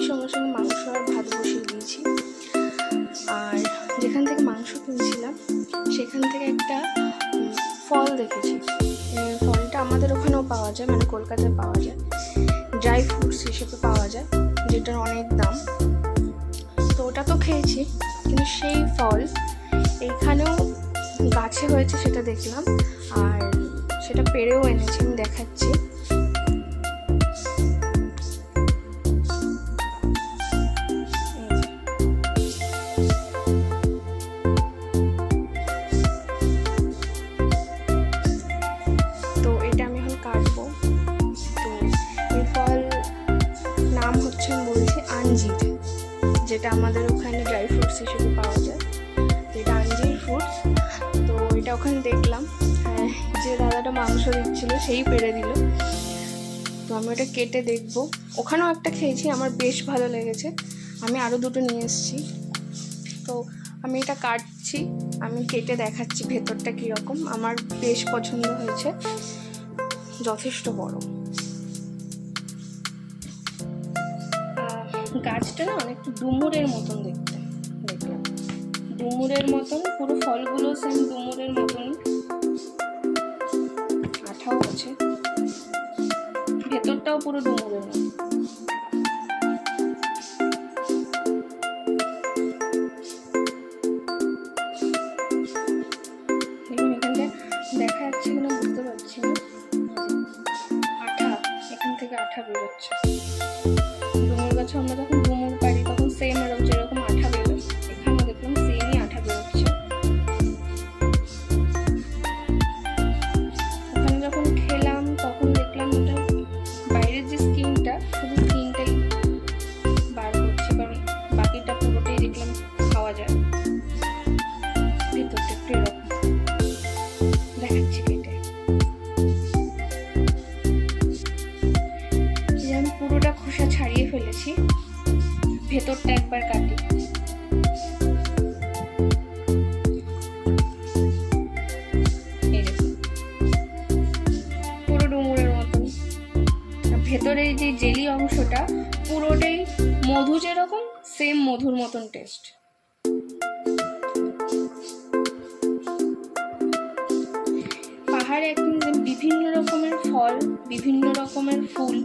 সঙ্গে সঙ্গে মাংস আর ভাত বসিয়ে দিয়েছি। আর যেখান থেকে মাংস কিনছিলাম সেখান থেকে একটা ফল দেখেছি। ফলটা আমাদের ওখানেও পাওয়া যায়, মানে কলকাতায় পাওয়া যায়, ড্রাই ফ্রুটস হিসেবে পাওয়া যায়, যেটার অনেক দাম। তো ওটা তো খেয়েছি, কিন্তু সেই ফল এইখানেও গাছে হয়েছে সেটা দেখলাম, আর সেটা পেড়েও এনেছি, আমি দেখাচ্ছি। তো এটা আমি এখন কাটবো। তো এই ফল নাম হচ্ছে, বলছি, আঞ্জির, যেটা আমাদের ওখানে ড্রাই ফ্রুটস হিসেবে পাওয়া যায়। এটা আঞ্জির ফ্রুটস। তো এটা ওখানে দেখলাম, যে দাদাটা মাংস দিচ্ছিল সেই পেড়ে দিল। তো আমি ওটা কেটে দেখবো। ওখানেও একটা খেয়েছি, আমার বেশ ভালো লেগেছে, আমি আরও দুটো নিয়ে এসেছি। তো আমি এটা কাটছি, আমি কেটে দেখাচ্ছি ভেতরটা কীরকম। আমার বেশ পছন্দ হয়েছে, যথেষ্ট বড়। গাছটা না অনেকটা ডুমুরের মতন দেখতে, দেখলাম ডুমুরের মতন, পুরো ফলগুলো সেম ডুমুরের মতন, আঠাও আছে, ভেতরটাও পুরো ডুমুরের মতন। এখানটা দেখা যাচ্ছে কিনা বুঝতে পারছি না, আঠা, এখান থেকে আঠা বেরোচ্ছে। ডুমুর গাছে আমরা যখন ডুমুর পারি তখন সেম এরকম যেরকম আঠা বেরোয়, এখানেও দেখলাম সেমই আঠা বেরোচ্ছে। ওখানে যখন খেলাম তখন দেখলাম ওটা বাইরের যে স্কিনটা, শুধু স্কিনটাই বার করছে, কারণ বাকিটা পুরোটাই দেখলাম খাওয়া যায়। ভেতরটা একটু এরকম দেখাচ্ছি কেটে। আমি পুরোটা খোসা ছাড়িয়ে ফেলেছি, ভেতরটা একবার কাটি। পুরো ডুমুরের মতন, ভেতরে যে জেলি অংশটা পুরোটাই মধু, যেরকম সেম মধুর মতন টেস্ট। পাহাড়ে একদিন বিভিন্ন রকমের ফল, বিভিন্ন রকমের ফুল